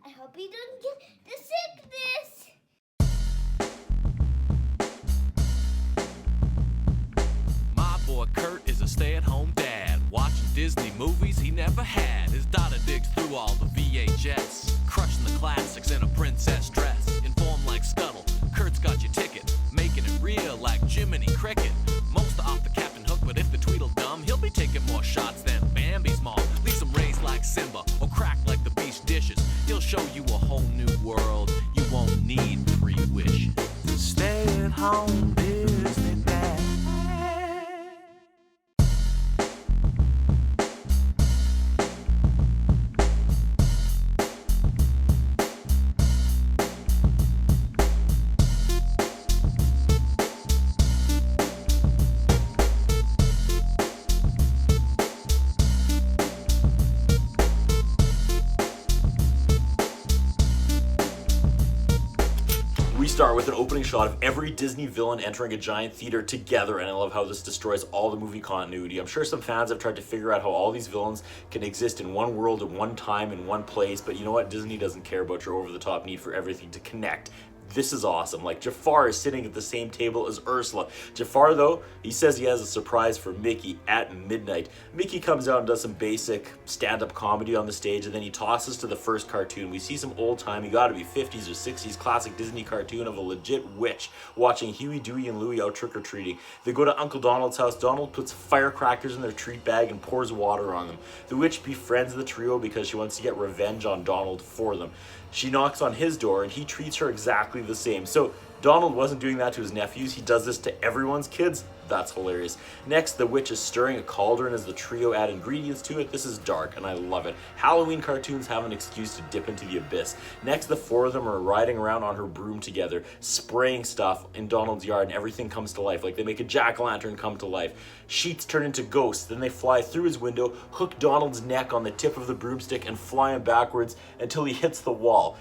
I hope he doesn't get the sickness. My boy Kurt is a stay-at-home dad, watching Disney movies he never had. His daughter digs through all the VHS, crushing the classics in a princess dress. Informed like Scuttle, Kurt's got your ticket, making it real like Jiminy Cricket. Most off the Captain Hook, but if the Tweedle dumb, he'll be taking more shots than Bambi's mom. Leaves him raised like Simba, or cracked like the beast dishes. He'll show you a whole new world, you won't need 3 wishes. Stay at home, Disney dad. We start with an opening shot of every Disney villain entering a giant theater together, and I love how this destroys all the movie continuity. I'm sure some fans have tried to figure out how all these villains can exist in one world at one time in one place, but you know what? Disney doesn't care about your over-the-top need for everything to connect. This is awesome. Like, Jafar is sitting at the same table as Ursula. Jafar, though, he says he has a surprise for Mickey at midnight. Mickey comes out and does some basic stand-up comedy on the stage, and then he tosses to the first cartoon. We see some old-timey, gotta be 50s or 60s, classic Disney cartoon of a legit witch watching Huey, Dewey, and Louie out trick-or-treating. They go to Uncle Donald's house. Donald puts firecrackers in their treat bag and pours water on them. The witch befriends the trio because she wants to get revenge on Donald for them. She knocks on his door and he treats her exactly the same. So Donald wasn't doing that to his nephews. He does this to everyone's kids. That's hilarious. Next, the witch is stirring a cauldron as the trio add ingredients to it. This is dark and I love it. Halloween cartoons have an excuse to dip into the abyss. Next, the 4 of them are riding around on her broom together, spraying stuff in Donald's yard, and everything comes to life. Like, they make a jack-o'-lantern come to life. Sheets turn into ghosts. Then they fly through his window, hook Donald's neck on the tip of the broomstick, and fly him backwards until he hits the wall.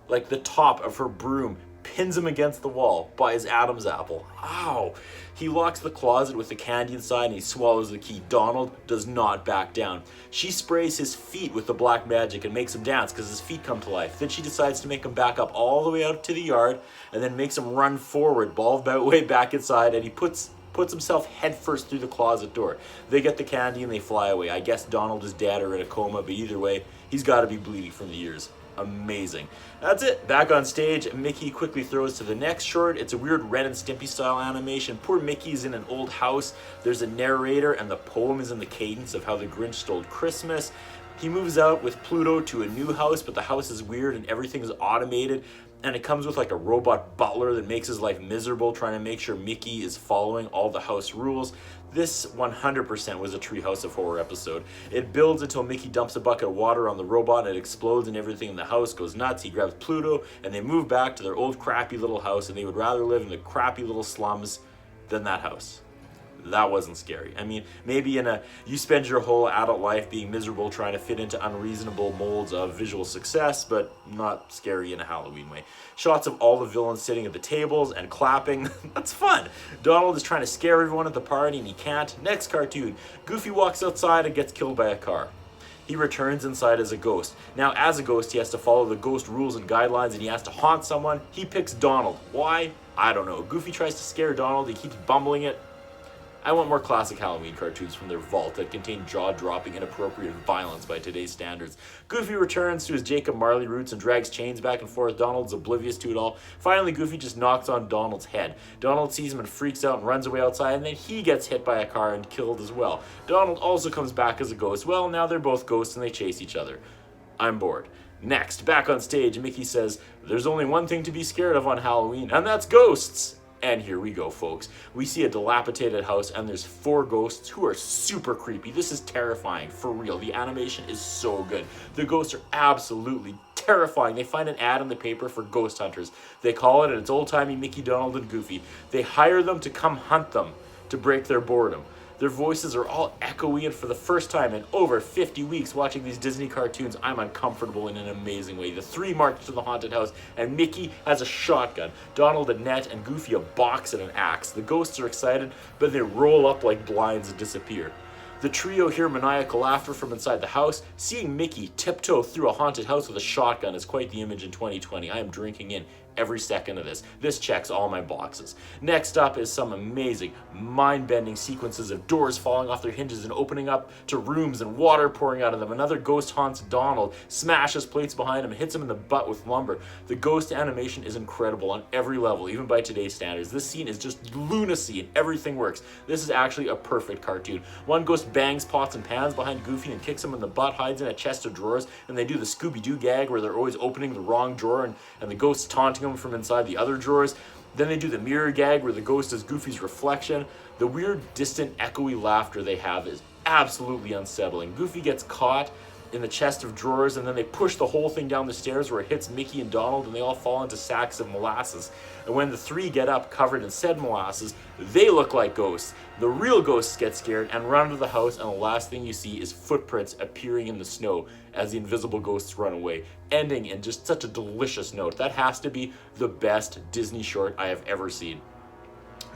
Like, the top of her broom pins him against the wall by his Adam's apple. Ow! He locks the closet with the candy inside and he swallows the key. Donald does not back down. She sprays his feet with the black magic and makes him dance because his feet come to life. Then she decides to make him back up all the way out to the yard and then makes him run forward, ball way back inside, and he puts himself headfirst through the closet door. They get the candy and they fly away. I guess Donald is dead or in a coma, but either way, he's got to be bleeding from the ears. Amazing. That's it. Back on stage, Mickey quickly throws to the next short. It's a weird Ren and Stimpy style animation. Poor Mickey's in an old house. There's a narrator and the poem is in the cadence of how the Grinch stole Christmas. He moves out with Pluto to a new house, but the house is weird and everything is automated. And it comes with like a robot butler that makes his life miserable, trying to make sure Mickey is following all the house rules. This 100% was a Treehouse of Horror episode. It builds until Mickey dumps a bucket of water on the robot and it explodes and everything in the house goes nuts. He grabs Pluto and they move back to their old crappy little house, and they would rather live in the crappy little slums than that house. That wasn't scary. I mean, maybe you spend your whole adult life being miserable trying to fit into unreasonable molds of visual success, but not scary in a Halloween way. Shots of all the villains sitting at the tables and clapping. That's fun. Donald is trying to scare everyone at the party and he can't. Next cartoon, Goofy walks outside and gets killed by a car. He returns inside as a ghost. Now, as a ghost, he has to follow the ghost rules and guidelines and he has to haunt someone. He picks Donald. Why? I don't know. Goofy tries to scare Donald. He keeps bumbling it. I want more classic Halloween cartoons from their vault that contain jaw-dropping, inappropriate violence by today's standards. Goofy returns to his Jacob Marley roots and drags chains back and forth. Donald's oblivious to it all. Finally, Goofy just knocks on Donald's head. Donald sees him and freaks out and runs away outside, and then he gets hit by a car and killed as well. Donald also comes back as a ghost. Well, now they're both ghosts and they chase each other. I'm bored. Next, back on stage, Mickey says, "There's only one thing to be scared of on Halloween, and that's ghosts." And here we go, folks. We see a dilapidated house and there's 4 ghosts who are super creepy. This is terrifying, for real. The animation is so good. The ghosts are absolutely terrifying. They find an ad in the paper for ghost hunters. They call it, and it's old-timey Mickey, Donald, and Goofy. They hire them to come hunt them to break their boredom. Their voices are all echoey, and for the first time in over 50 weeks watching these Disney cartoons, I'm uncomfortable in an amazing way. The 3 march to the haunted house, and Mickey has a shotgun, Donald a net, and Goofy a box and an axe. The ghosts are excited, but they roll up like blinds and disappear. The trio hear maniacal laughter from inside the house. Seeing Mickey tiptoe through a haunted house with a shotgun is quite the image in 2020. I am drinking in every second of this. This checks all my boxes. Next up is some amazing, mind-bending sequences of doors falling off their hinges and opening up to rooms and water pouring out of them. Another ghost haunts Donald, smashes plates behind him, hits him in the butt with lumber. The ghost animation is incredible on every level, even by today's standards. This scene is just lunacy and everything works. This is actually a perfect cartoon. One ghost bangs pots and pans behind Goofy and kicks him in the butt, hides in a chest of drawers, and they do the Scooby-Doo gag where they're always opening the wrong drawer and the ghost's taunting them from inside the other drawers. Then they do the mirror gag where the ghost is Goofy's reflection. The weird, distant, echoey laughter they have is absolutely unsettling. Goofy gets caught in the chest of drawers, and then they push the whole thing down the stairs where it hits Mickey and Donald, and they all fall into sacks of molasses. And when the three get up covered in said molasses, they look like ghosts. The real ghosts get scared and run into the house, and the last thing you see is footprints appearing in the snow as the invisible ghosts run away, ending in just such a delicious note. That has to be the best Disney short I have ever seen.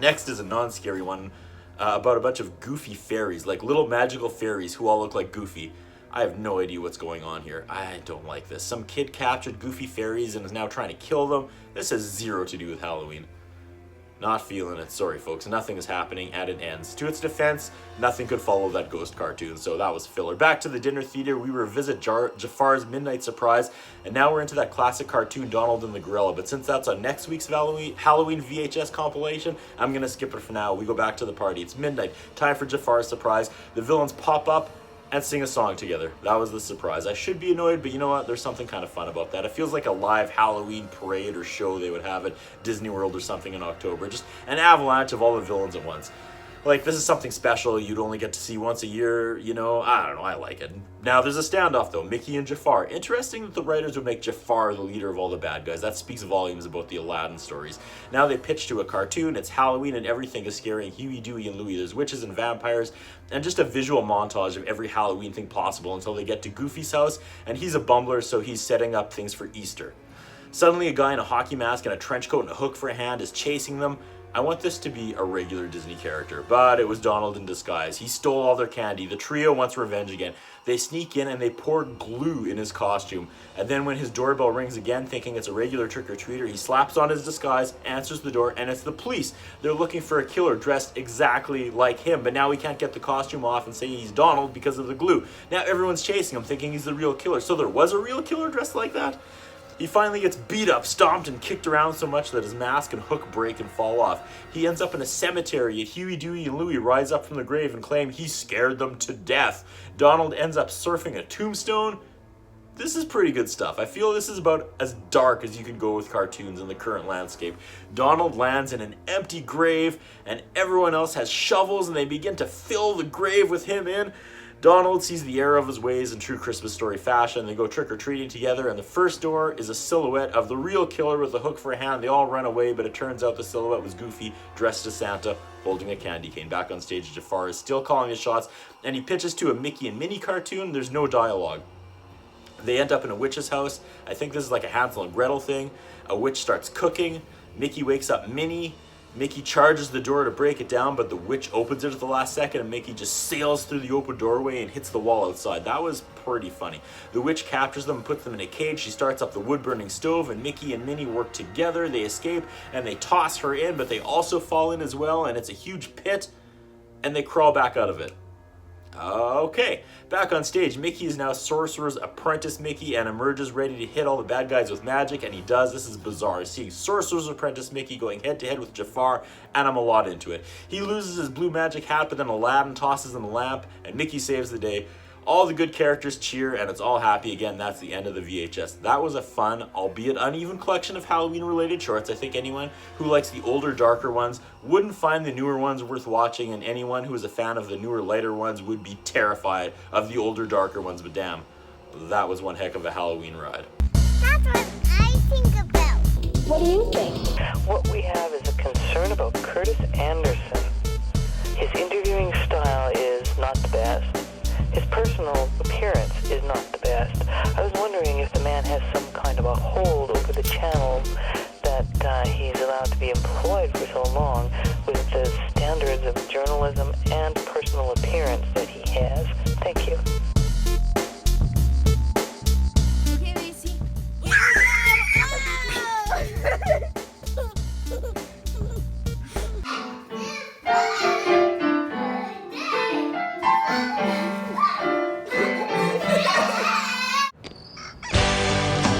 Next is a non-scary one about a bunch of goofy fairies, like little magical fairies who all look like Goofy. I have no idea what's going on here. I don't like this. Some kid captured goofy fairies and is now trying to kill them. This has zero to do with Halloween. Not feeling it. Sorry, folks. Nothing is happening and it ends. To its defense, nothing could follow that ghost cartoon, so that was filler. Back to the dinner theater, we revisit Jafar's Midnight Surprise, and now we're into that classic cartoon Donald and the Gorilla. But since that's on next week's Halloween VHS compilation, I'm going to skip it for now. We go back to the party. It's midnight. Time for Jafar's surprise. The villains pop up and sing a song together. That was the surprise. I should be annoyed, but you know what? There's something kind of fun about that. It feels like a live Halloween parade or show they would have at Disney World or something in October. Just an avalanche of all the villains at once. Like, this is something special you'd only get to see once a year, you know? I don't know, I like it. Now, there's a standoff, though. Mickey and Jafar. Interesting that the writers would make Jafar the leader of all the bad guys. That speaks volumes about the Aladdin stories. Now they pitch to a cartoon, it's Halloween, and everything is scary, and Huey, Dewey, and Louie. There's witches and vampires, and just a visual montage of every Halloween thing possible until they get to Goofy's house, and he's a bumbler, so he's setting up things for Easter. Suddenly, a guy in a hockey mask and a trench coat and a hook for a hand is chasing them. I want this to be a regular Disney character, but it was Donald in disguise. He stole all their candy. The trio wants revenge again. They sneak in and they pour glue in his costume. And then when his doorbell rings again, thinking it's a regular trick-or-treater, he slaps on his disguise, answers the door, and it's the police. They're looking for a killer dressed exactly like him, but now he can't get the costume off and say he's Donald because of the glue. Now everyone's chasing him, thinking he's the real killer. So there was a real killer dressed like that? He finally gets beat up, stomped, and kicked around so much that his mask and hook break and fall off. He ends up in a cemetery, and Huey, Dewey, and Louie rise up from the grave and claim he scared them to death. Donald ends up surfing a tombstone. This is pretty good stuff. I feel this is about as dark as you could go with cartoons in the current landscape. Donald lands in an empty grave, and everyone else has shovels, and they begin to fill the grave with him in. Donald sees the error of his ways in true Christmas story fashion. They go trick-or-treating together, and the first door is a silhouette of the real killer with a hook for a hand. They all run away, but it turns out the silhouette was Goofy, dressed as Santa, holding a candy cane. Back on stage, Jafar is still calling his shots, and he pitches to a Mickey and Minnie cartoon. There's no dialogue. They end up in a witch's house. I think this is like a Hansel and Gretel thing. A witch starts cooking. Mickey wakes up Minnie. Mickey charges the door to break it down, but the witch opens it at the last second, and Mickey just sails through the open doorway and hits the wall outside. That was pretty funny. The witch captures them and puts them in a cage. She starts up the wood-burning stove, and Mickey and Minnie work together. They escape, and they toss her in, but they also fall in as well, and it's a huge pit, and they crawl back out of it. Okay, back on stage, Mickey is now Sorcerer's apprentice Mickey and emerges ready to hit all the bad guys with magic, and he does. This is bizarre. Seeing Sorcerer's apprentice Mickey going head-to-head with Jafar, and I'm a lot into it. He loses his blue magic hat, but then Aladdin tosses him a lamp, and Mickey saves the day. All the good characters cheer, and it's all happy again. That's the end of the VHS. That was a fun, albeit uneven collection of Halloween-related shorts. I think anyone who likes the older, darker ones wouldn't find the newer ones worth watching, and anyone who is a fan of the newer, lighter ones would be terrified of the older, darker ones. But damn, that was one heck of a Halloween ride. That's what I think about. What do you think? What we have is a concern about Curtis Anderson. His interviewing style is not the best. His personal appearance is not the best. I was wondering if the man has some kind of a hold over the channel that he's allowed to be employed for so long with the standards of journalism and personal appearance